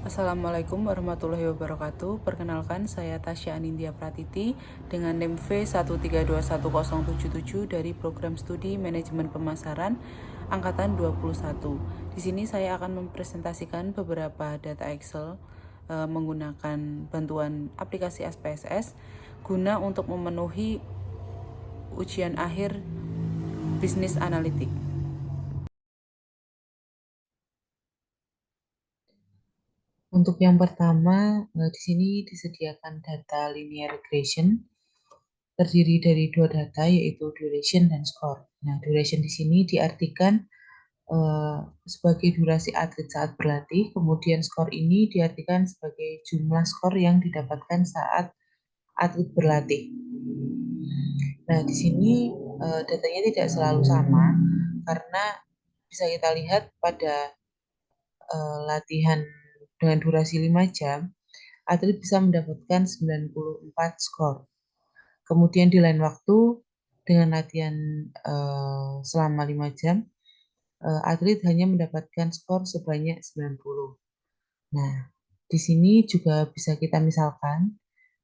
Assalamualaikum warahmatullahi wabarakatuh. Perkenalkan, saya Tasya Anindya Pratiti dengan NIM V1321077 dari Program Studi Manajemen Pemasaran Angkatan 21. Di sini saya akan mempresentasikan beberapa data Excel menggunakan bantuan aplikasi SPSS guna untuk memenuhi ujian akhir bisnis analitik. Untuk yang pertama, di sini disediakan data linear regression, terdiri dari dua data, yaitu duration dan score. Nah, duration di sini diartikan sebagai durasi atlet saat berlatih, kemudian skor ini diartikan sebagai jumlah skor yang didapatkan saat atlet berlatih. Nah, di sini datanya tidak selalu sama, karena bisa kita lihat pada latihan dengan durasi 5 jam, atlet bisa mendapatkan 94 skor. Kemudian di lain waktu dengan latihan selama 5 jam, atlet hanya mendapatkan skor sebanyak 90. Nah, di sini juga bisa kita misalkan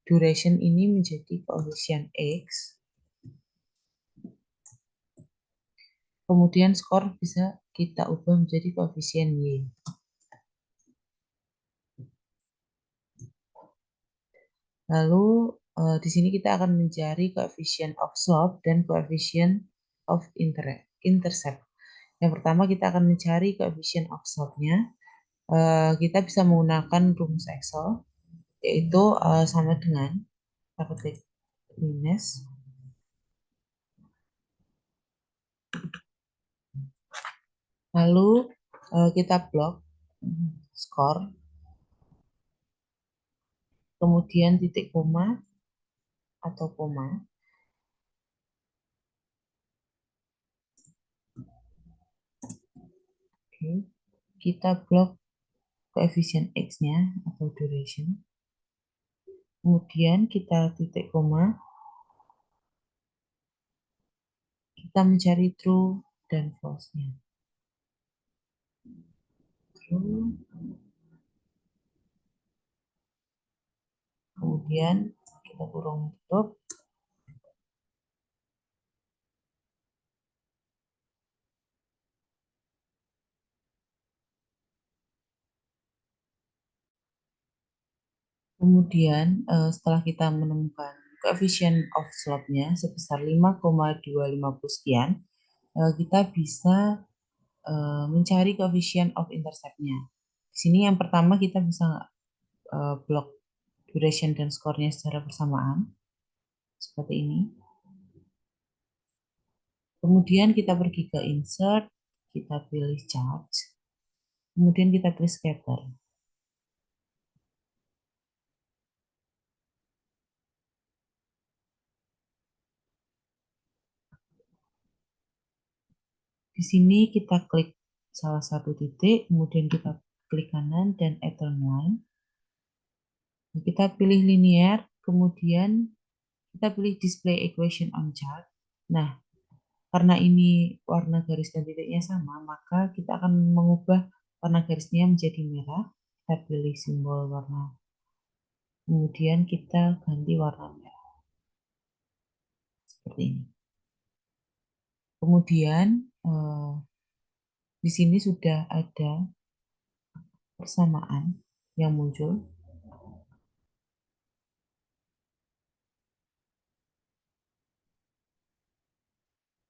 duration ini menjadi koefisien X, kemudian skor bisa kita ubah menjadi koefisien Y. Lalu di sini kita akan mencari coefficient of slope dan coefficient of intercept. Yang pertama kita akan mencari coefficient of slope-nya. Kita bisa menggunakan rumus Excel, yaitu sama dengan ketik minus, lalu kita blok skor, kemudian titik koma atau koma. Oke. Kita blok koefisien X-nya atau duration. Kemudian kita titik koma. Kita mencari true dan false-nya. True. Kemudian kita kurung tutup. Kemudian setelah kita menemukan coefficient of slope-nya sebesar 5,250 sekian, kita bisa mencari coefficient of intercept-nya. Di sini yang pertama kita bisa blok duration dan skornya secara bersamaan, seperti ini. Kemudian kita pergi ke insert, kita pilih charge, kemudian kita pilih scatter. Di sini kita klik salah satu titik, kemudian kita klik kanan dan add line. Kita pilih linear, kemudian kita pilih display equation on chart. Nah, karena ini warna garis dan titiknya sama, maka kita akan mengubah warna garisnya menjadi merah. Kita pilih simbol warna, kemudian kita ganti warna merah seperti ini. Kemudian di sini sudah ada persamaan yang muncul.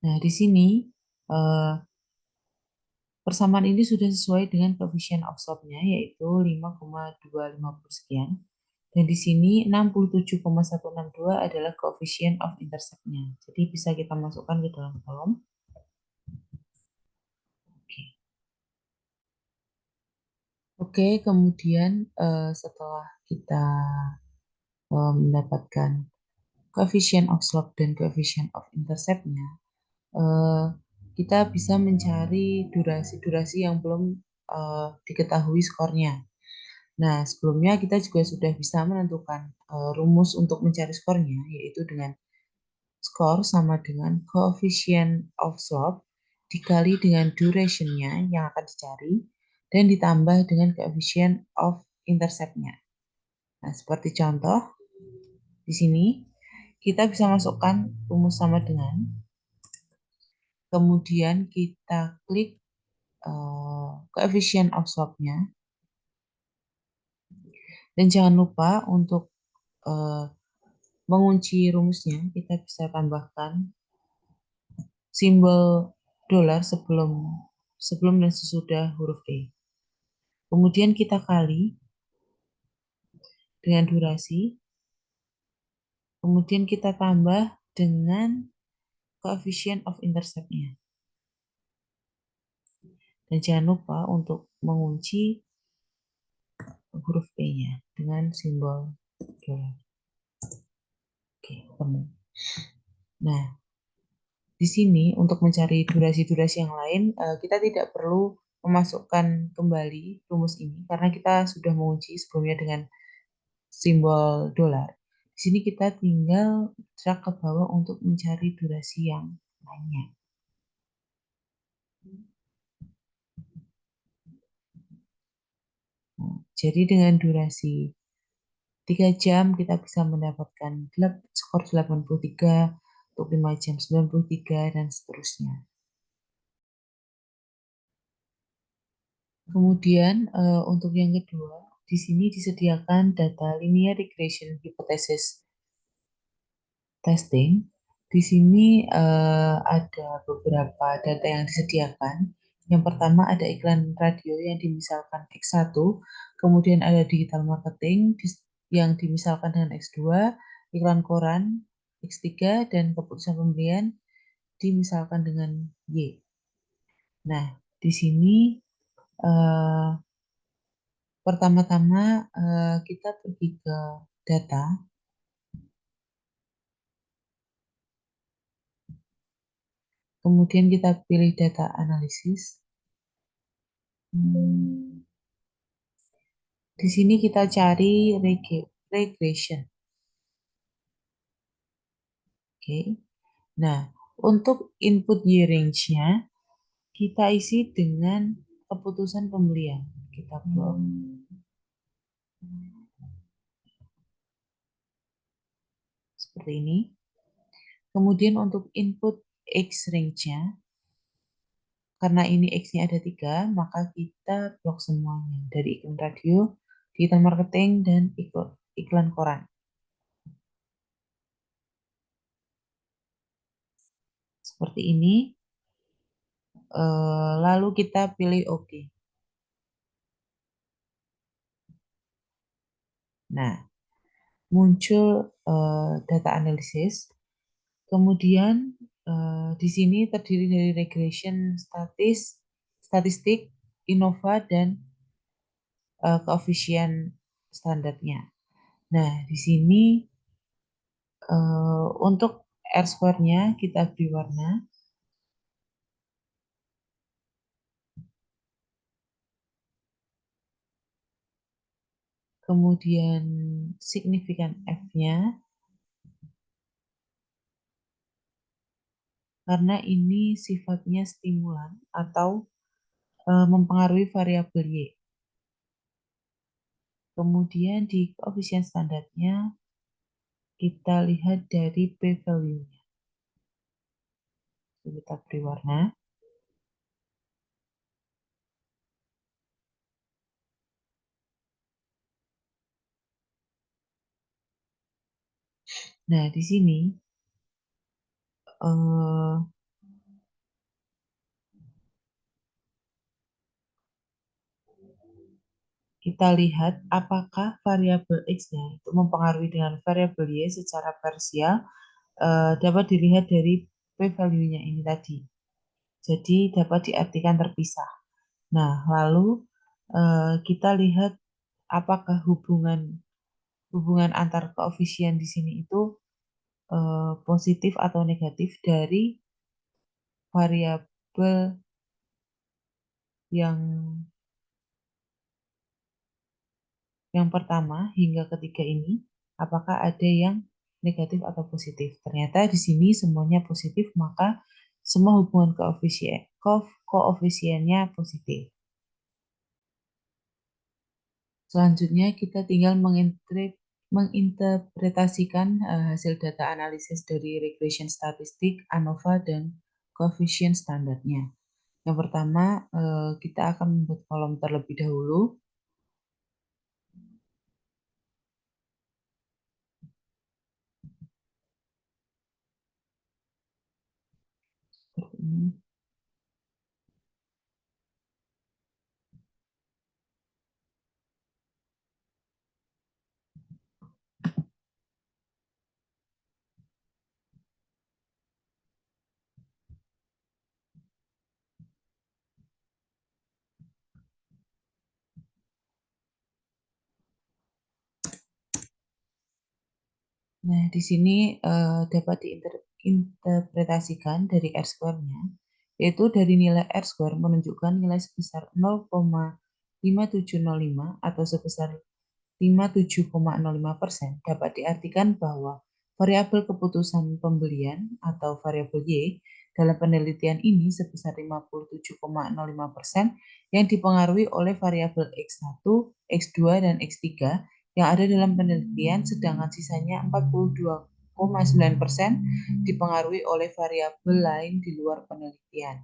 Nah, di sini persamaan ini sudah sesuai dengan coefficient of slope-nya, yaitu 5,250 sekian. Dan di sini 67,162 adalah coefficient of intercept-nya. Jadi bisa kita masukkan ke dalam kolom. Oke, kemudian setelah kita mendapatkan coefficient of slope dan coefficient of intercept-nya, kita bisa mencari durasi-durasi yang belum diketahui skornya. Nah, sebelumnya kita juga sudah bisa menentukan rumus untuk mencari skornya, yaitu dengan skor sama dengan coefficient of slope dikali dengan duration-nya yang akan dicari, dan ditambah dengan coefficient of intercept-nya. Nah, seperti contoh di sini kita bisa masukkan rumus sama dengan, kemudian kita klik coefficient of swap-nya, dan jangan lupa untuk uh, mengunci rumusnya, kita bisa tambahkan simbol dolar sebelum sebelum dan sesudah huruf E. Kemudian kita kali dengan durasi, kemudian kita tambah dengan coefficient of intercept-nya. Dan jangan lupa untuk mengunci huruf E-nya dengan simbol dolar. Oke, ketemu. Nah, di sini untuk mencari durasi-durasi yang lain, kita tidak perlu memasukkan kembali rumus ini karena kita sudah mengunci sebelumnya dengan simbol dolar. Di sini kita tinggal drag ke bawah untuk mencari durasi yang lainnya. Nah, jadi dengan durasi 3 jam kita bisa mendapatkan skor 83, untuk 5 jam 93, dan seterusnya. Kemudian untuk yang kedua, di sini disediakan data linear regression hypothesis testing. Di sini ada beberapa data yang disediakan. Yang pertama ada iklan radio yang dimisalkan X1, kemudian ada digital marketing yang dimisalkan dengan X2, iklan koran X3, dan keputusan pembelian dimisalkan dengan Y. Nah, di sini eh, pertama-tama kita pergi ke data, kemudian kita pilih data analisis. Di sini kita cari regression. Oke. Nah, untuk input Y range-nya kita isi dengan keputusan pembelian. Kita blok. Seperti ini. Kemudian untuk input X range-nya, karena ini X-nya ada 3, maka kita blok semuanya. Dari iklan radio, digital marketing, dan iklan koran. Seperti ini. Lalu kita pilih OK. Nah, muncul data analisis. Kemudian di sini terdiri dari regression statistik, INOVA, dan koefisien standarnya. Nah, di sini untuk R-square-nya kita beri warna. Kemudian signifikan F-nya, karena ini sifatnya stimulan atau mempengaruhi variabel Y. Kemudian di koefisien standarnya kita lihat dari p-value-nya. Kita beri warna. Nah, di sini kita lihat apakah variabel X-nya itu mempengaruhi dengan variabel Y secara parsial, dapat dilihat dari p-value-nya ini tadi. Jadi dapat diartikan terpisah. Nah, lalu kita lihat apakah hubungan antar koefisien di sini itu positif atau negatif dari variabel yang pertama hingga ketiga ini, apakah ada yang negatif atau positif. Ternyata di sini semuanya positif, maka semua hubungan koefisiennya positif. Selanjutnya kita tinggal menginterpretasikan hasil data analisis dari regression statistik, ANOVA, dan coefficient standarnya. Yang pertama, kita akan membuat kolom terlebih dahulu. Seperti ini. Nah, di sini dapat diinterpretasikan dari R-square-nya, yaitu dari nilai R-square menunjukkan nilai sebesar 0,5705 atau sebesar 57,05% dapat diartikan bahwa variabel keputusan pembelian atau variabel Y dalam penelitian ini sebesar 57,05% yang dipengaruhi oleh variabel X1, X2, dan X3 yang ada dalam penelitian, sedangkan sisanya 42,9% dipengaruhi oleh variabel lain di luar penelitian.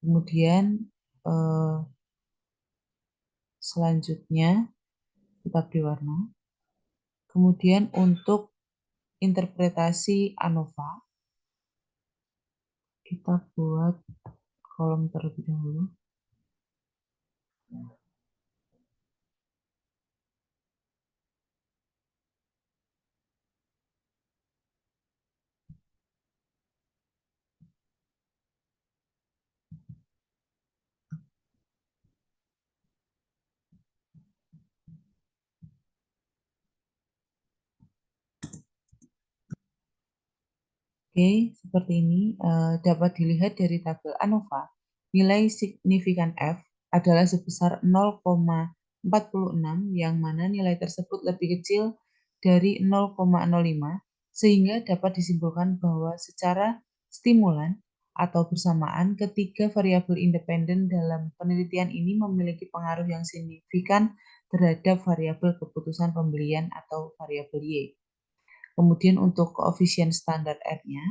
Kemudian selanjutnya kita beri warna. Kemudian untuk interpretasi ANOVA, kita buat kolom terlebih dahulu. Oke, seperti ini dapat dilihat dari tabel ANOVA, nilai signifikan F adalah sebesar 0,46 yang mana nilai tersebut lebih kecil dari 0,05 sehingga dapat disimpulkan bahwa secara stimulan atau bersamaan ketiga variabel independen dalam penelitian ini memiliki pengaruh yang signifikan terhadap variabel keputusan pembelian atau variabel Y. Kemudian untuk koefisien standar R-nya,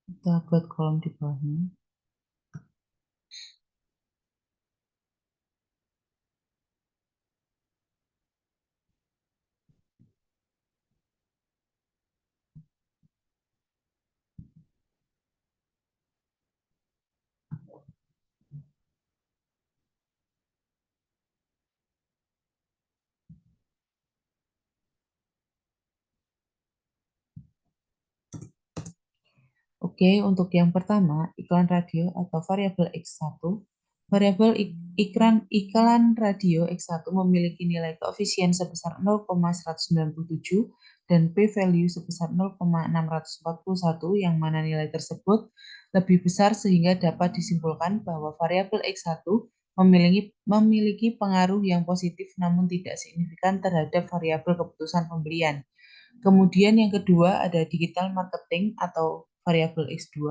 kita buat kolom di bawahnya. Oke, untuk yang pertama, iklan radio atau variabel X1. Variabel iklan radio X1 memiliki nilai koefisien sebesar 0,197 dan p-value sebesar 0,641 yang mana nilai tersebut lebih besar sehingga dapat disimpulkan bahwa variabel X1 memiliki pengaruh yang positif namun tidak signifikan terhadap variabel keputusan pembelian. Kemudian yang kedua ada digital marketing atau variabel X2.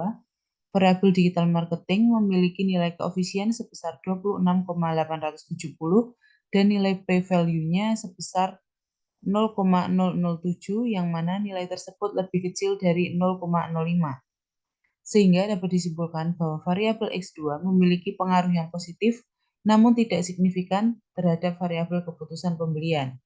Variabel digital marketing memiliki nilai koefisien sebesar 26,870 dan nilai p-value-nya sebesar 0,007 yang mana nilai tersebut lebih kecil dari 0,05. Sehingga dapat disimpulkan bahwa variabel X2 memiliki pengaruh yang positif namun tidak signifikan terhadap variabel keputusan pembelian.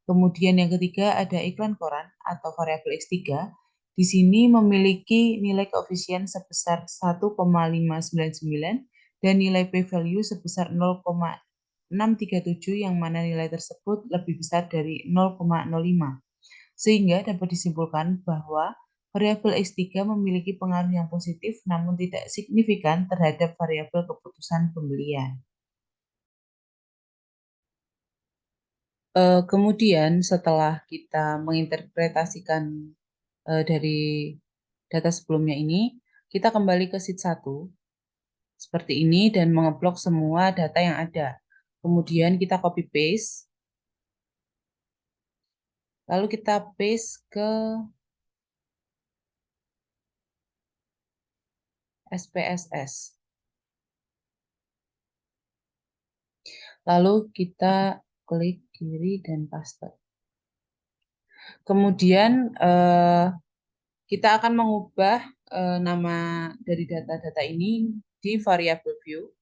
Kemudian yang ketiga ada iklan koran atau variabel X3. Di sini memiliki nilai koefisien sebesar 1,599 dan nilai p-value sebesar 0,637 yang mana nilai tersebut lebih besar dari 0,05. Sehingga dapat disimpulkan bahwa variabel X3 memiliki pengaruh yang positif namun tidak signifikan terhadap variabel keputusan pembelian. Kemudian setelah kita menginterpretasikan dari data sebelumnya ini, kita kembali ke sheet 1 seperti ini dan mengeblok semua data yang ada. Kemudian kita copy paste. Lalu kita paste ke SPSS. Lalu kita klik kiri dan paste. Kemudian kita akan mengubah nama dari data-data ini di variable view.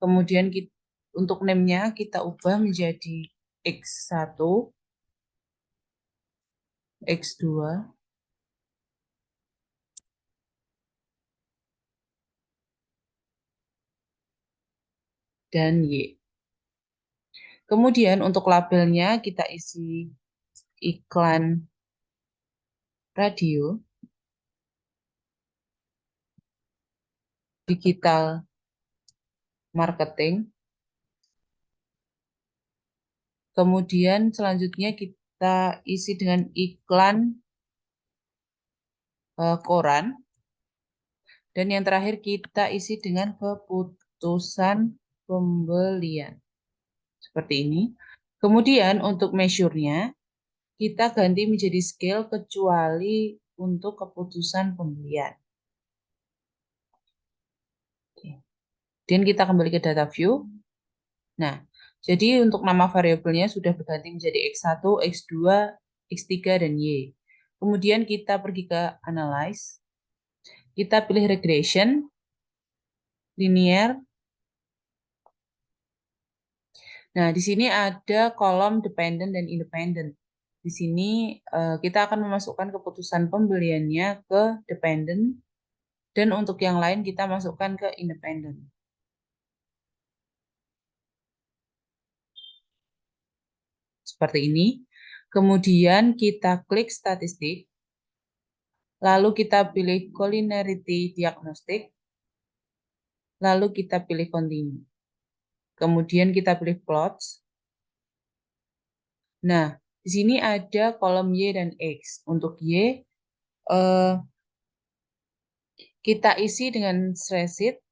Kemudian untuk name-nya kita ubah menjadi X1, X2, dan Y. Kemudian untuk labelnya kita isi iklan radio, digital marketing. Kemudian selanjutnya kita isi dengan iklan koran. Dan yang terakhir kita isi dengan keputusan pembelian. Seperti ini. Kemudian untuk measure-nya, kita ganti menjadi scale kecuali untuk keputusan pembelian. Oke. Dan kita kembali ke data view. Nah, jadi untuk nama variabelnya sudah berganti menjadi X1, X2, X3, dan Y. Kemudian kita pergi ke Analyze. Kita pilih Regression, Linear. Nah, di sini ada kolom Dependent dan Independent. Di sini kita akan memasukkan keputusan pembeliannya ke Dependent, dan untuk yang lain kita masukkan ke Independent. Seperti ini. Kemudian kita klik statistik, lalu kita pilih Collinearity Diagnostic, lalu kita pilih Continue. Kemudian kita pilih Plots. Nah, di sini ada kolom Y dan X. Untuk Y, kita isi dengan spreadsheet.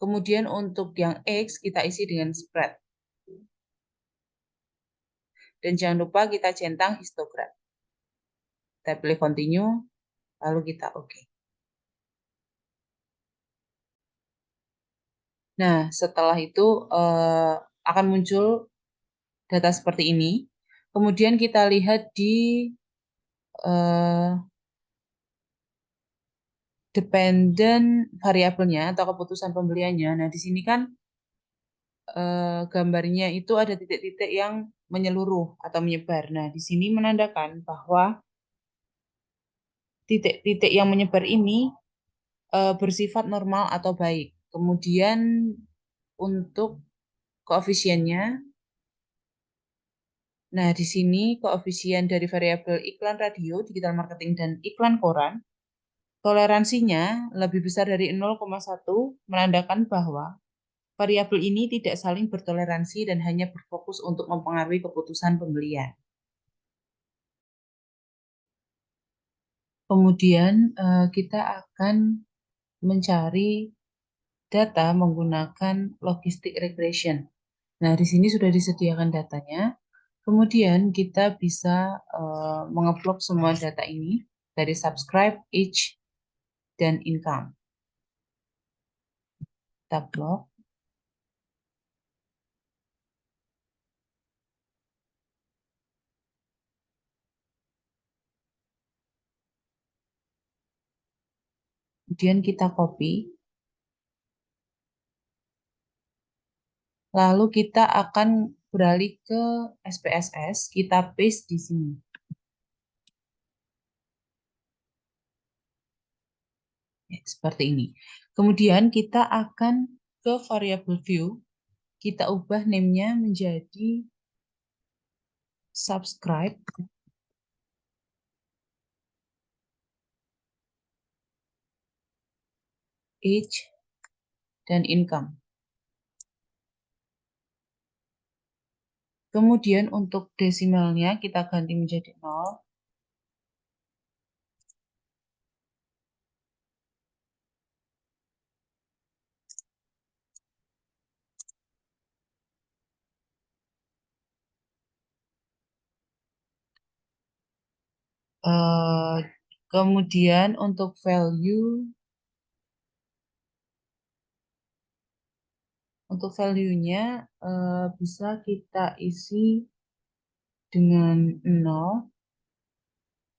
Kemudian untuk yang X, kita isi dengan spread. Dan jangan lupa kita centang histogram. Kita pilih continue, lalu kita OK. Nah, setelah itu akan muncul data seperti ini. Kemudian kita lihat di dependent variabelnya atau keputusan pembeliannya. Nah, di sini kan gambarnya itu ada titik-titik yang menyeluruh atau menyebar. Nah, di sini menandakan bahwa titik-titik yang menyebar ini bersifat normal atau baik. Kemudian untuk koefisiennya, nah di sini koefisien dari variabel iklan radio, digital marketing, dan iklan koran, toleransinya lebih besar dari 0,1 menandakan bahwa variabel ini tidak saling bertoleransi dan hanya berfokus untuk mempengaruhi keputusan pembelian. Kemudian kita akan mencari data menggunakan logistic regression. Nah, di sini sudah disediakan datanya. Kemudian kita bisa mengeplok semua data ini dari subscribe, each, dan income. Kita blok. Kemudian kita copy. Lalu kita akan beralih ke SPSS, kita paste di sini. Ya, seperti ini. Kemudian kita akan ke variable view, kita ubah name-nya menjadi subscribe, age, dan income. Kemudian untuk desimalnya kita ganti menjadi 0. Kemudian untuk value-nya bisa kita isi dengan 0,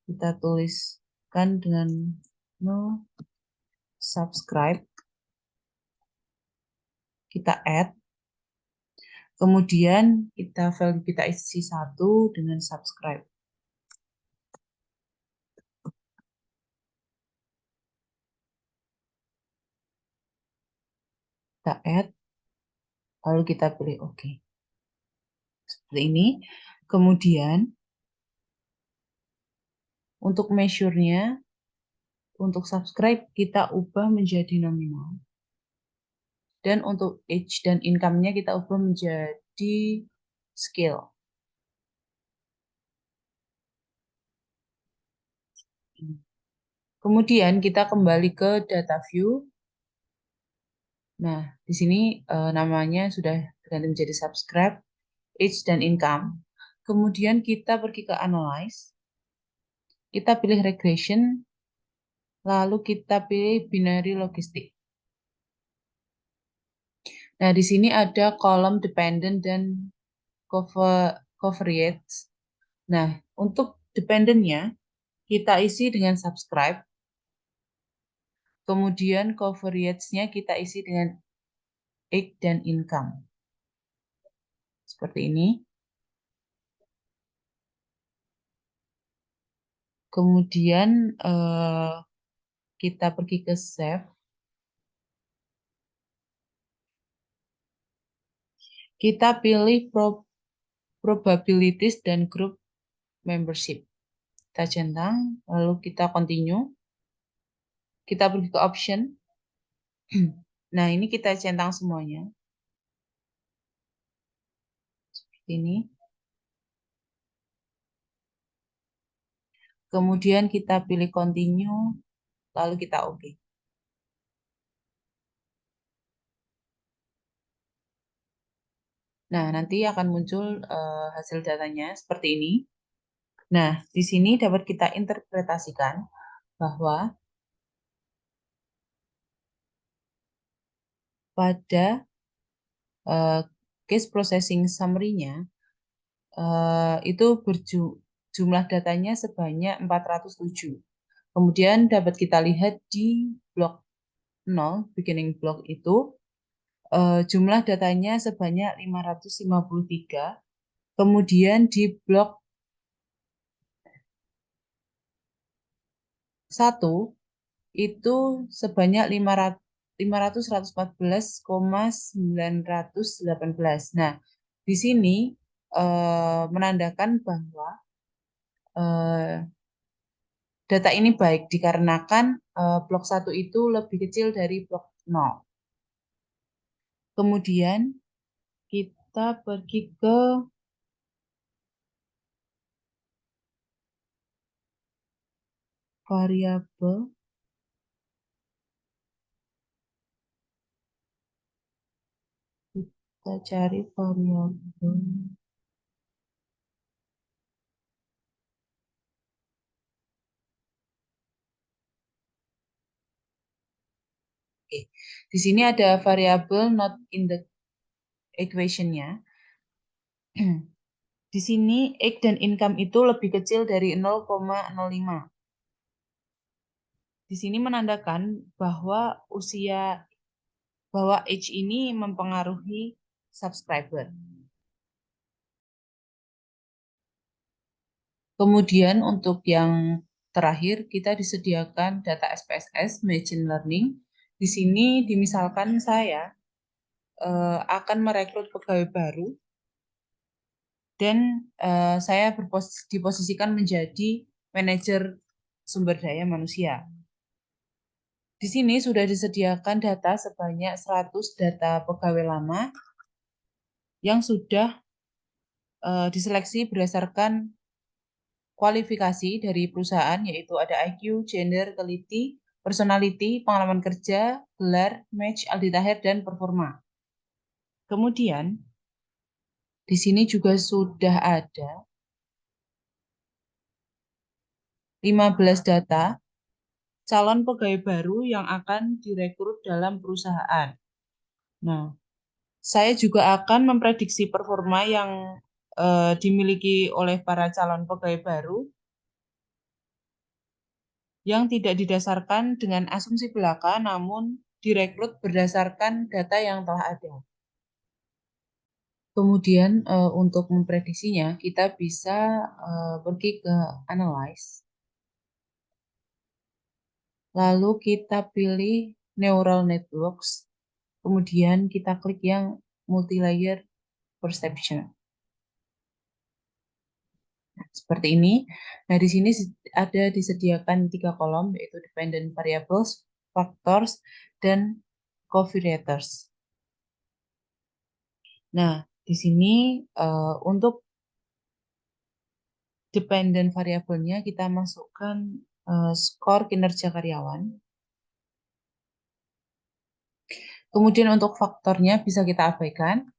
kita tuliskan dengan 0 subscribe, kita add, kemudian value kita isi 1 dengan subscribe. Kita add, lalu kita pilih OK. Seperti ini. Kemudian untuk measure-nya, untuk subscribe kita ubah menjadi nominal. Dan untuk age dan income-nya kita ubah menjadi scale. Kemudian kita kembali ke data view. Nah, di sini namanya sudah diganti menjadi subscribe, age, dan income. Kemudian kita pergi ke analyze. Kita pilih regression, lalu kita pilih binary logistic. Nah, di sini ada kolom dependent dan covariates. Nah, untuk dependent-nya kita isi dengan subscribe. Kemudian covariates-nya kita isi dengan age dan income. Seperti ini. Kemudian kita pergi ke save. Kita pilih probabilities dan group membership. Kita centang, lalu kita continue. Kita pergi ke option. Nah, ini kita centang semuanya. Seperti ini. Kemudian kita pilih continue, lalu kita OK. Nah, nanti akan muncul hasil datanya seperti ini. Nah, di sini dapat kita interpretasikan bahwa pada case processing summary-nya itu jumlah datanya sebanyak 407. Kemudian dapat kita lihat di blok 0, beginning block itu jumlah datanya sebanyak 553. Kemudian di blok 1 itu sebanyak 500.114,918. Nah, di sini menandakan bahwa data ini baik dikarenakan blok 1 itu lebih kecil dari blok 0. Kemudian kita pergi ke variabel. Kita cari variabel. Oke, di sini ada variabel not in the equation-nya. Di sini age dan income itu lebih kecil dari 0,05. Di sini menandakan bahwa age ini mempengaruhi subscriber. Kemudian untuk yang terakhir kita disediakan data SPSS Machine Learning. Di sini dimisalkan saya akan merekrut pegawai baru dan saya diposisikan menjadi manajer sumber daya manusia. Di sini sudah disediakan data sebanyak 100 data pegawai lama yang sudah diseleksi berdasarkan kualifikasi dari perusahaan, yaitu ada IQ, gender, teliti, personality, pengalaman kerja, gelar, match, Aldi Taher, dan performa. Kemudian, di sini juga sudah ada 15 data calon pegawai baru yang akan direkrut dalam perusahaan. Nah, saya juga akan memprediksi performa yang dimiliki oleh para calon pegawai baru yang tidak didasarkan dengan asumsi belaka, namun direkrut berdasarkan data yang telah ada. Kemudian untuk memprediksinya, kita bisa pergi ke analyze. Lalu kita pilih neural networks. Kemudian kita klik yang multi-layer perception. Nah, seperti ini. Nah, di sini ada disediakan 3 kolom, yaitu dependent variables, factors, dan covariators. Nah, di sini untuk dependent variabelnya kita masukkan skor kinerja karyawan. Kemudian untuk faktornya bisa kita abaikan,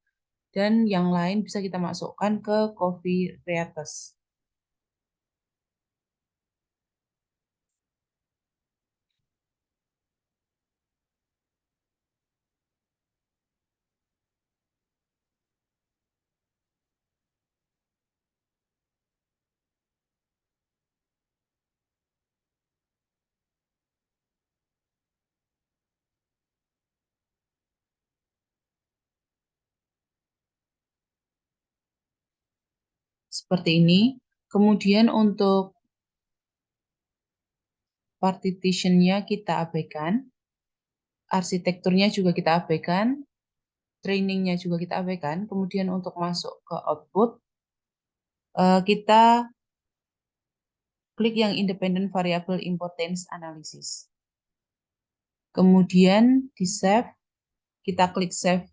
dan yang lain bisa kita masukkan ke covariators. Seperti ini. Kemudian untuk partitionnya kita abaikan, arsitekturnya juga kita abaikan, trainingnya juga kita abaikan. Kemudian untuk masuk ke output, kita klik yang independent variable importance analysis. Kemudian di save, kita klik save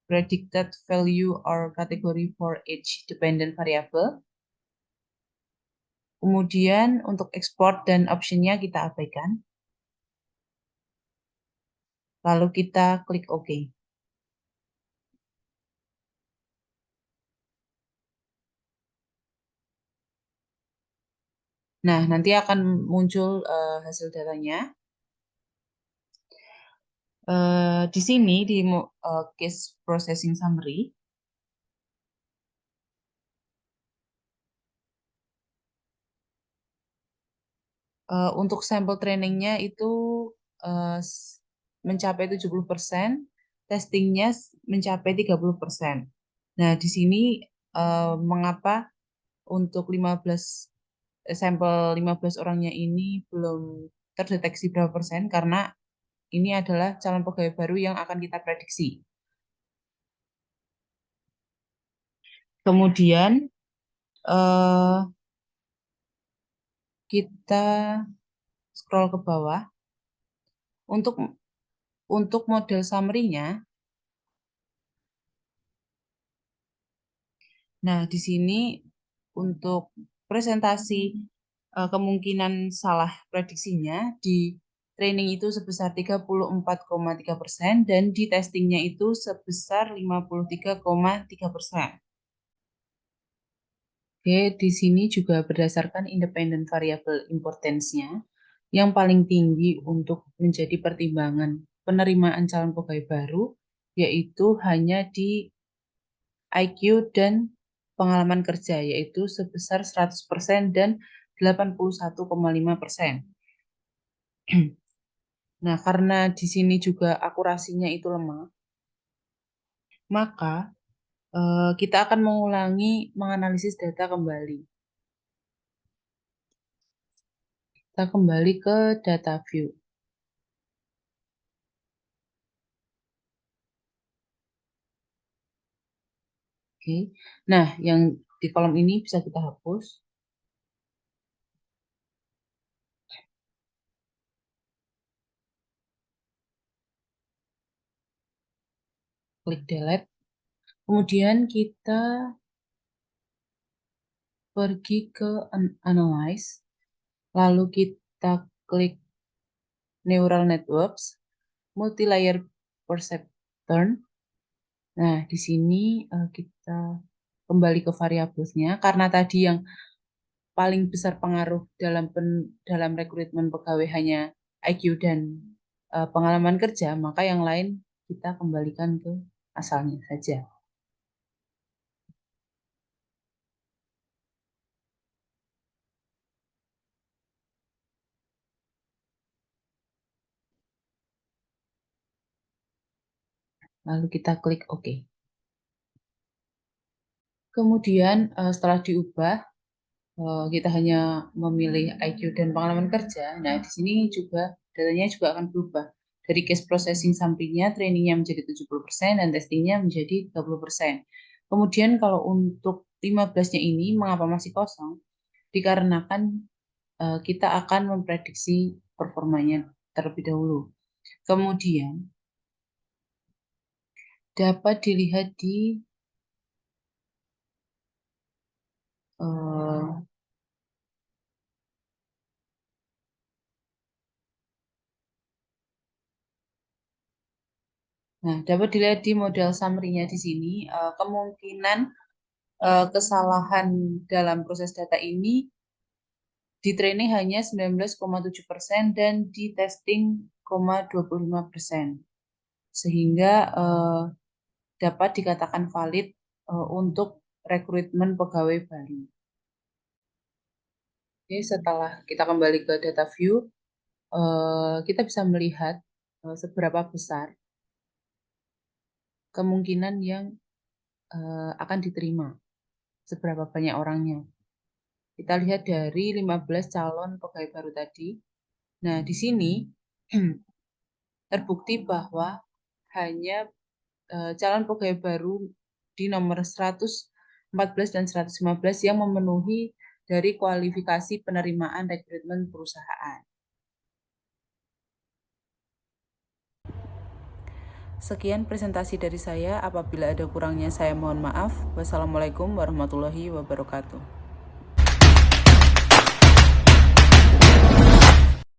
predicted value or category for each dependent variable. Kemudian untuk export dan optionnya kita abaikan. Lalu kita klik OK. Nah, nanti akan muncul hasil datanya. Di sini di case processing summary, untuk sampel trainingnya itu uh, mencapai 70%, testingnya mencapai 30%. Nah, di sini mengapa untuk 15 sampel 15 orangnya ini belum terdeteksi berapa persen? Karena ini adalah calon pegawai baru yang akan kita prediksi. Kemudian kita scroll ke bawah. Untuk model summary-nya, nah di sini untuk presentasi kemungkinan salah prediksinya di training itu sebesar 34,3% dan di testingnya itu sebesar 53,3%. Oke, di sini juga berdasarkan independent variable importance-nya yang paling tinggi untuk menjadi pertimbangan penerimaan calon pegawai baru, yaitu hanya di IQ dan pengalaman kerja, yaitu sebesar 100% dan 81,5%. Nah, karena di sini juga akurasinya itu lemah, maka kita akan mengulangi menganalisis data kembali. Kita kembali ke data view. Oke. Nah, yang di kolom ini bisa kita hapus. Klik delete. Kemudian kita pergi ke analyze. Lalu kita klik neural networks, multi-layer perceptron. Nah, di sini kita kembali ke variabelnya. Karena tadi yang paling besar pengaruh dalam rekrutmen pegawai hanya IQ dan pengalaman kerja, maka yang lain kita kembalikan ke asalnya saja. Lalu kita klik OK. Kemudian setelah diubah, kita hanya memilih IQ dan pengalaman kerja. Nah, di sini juga datanya juga akan berubah. Dari case processing sampingnya, trainingnya menjadi 70% dan testingnya menjadi 30%. Kemudian kalau untuk 15-nya ini, mengapa masih kosong? Dikarenakan kita akan memprediksi performanya terlebih dahulu. Kemudian, dapat dilihat di dapat dilihat di model summary-nya di sini, kemungkinan kesalahan dalam proses data ini di training hanya 19,7% dan di testing 0,25%. Sehingga dapat dikatakan valid untuk rekrutmen pegawai baru. Oke, setelah kita kembali ke data view, kita bisa melihat seberapa besar kemungkinan yang akan diterima, seberapa banyak orangnya. Kita lihat dari 15 calon pegawai baru tadi. Nah, di sini terbukti bahwa hanya calon pegawai baru di nomor 114 dan 115 yang memenuhi dari kualifikasi penerimaan rekrutmen perusahaan. Sekian presentasi dari saya. Apabila ada kurangnya saya mohon maaf. Wassalamualaikum warahmatullahi wabarakatuh.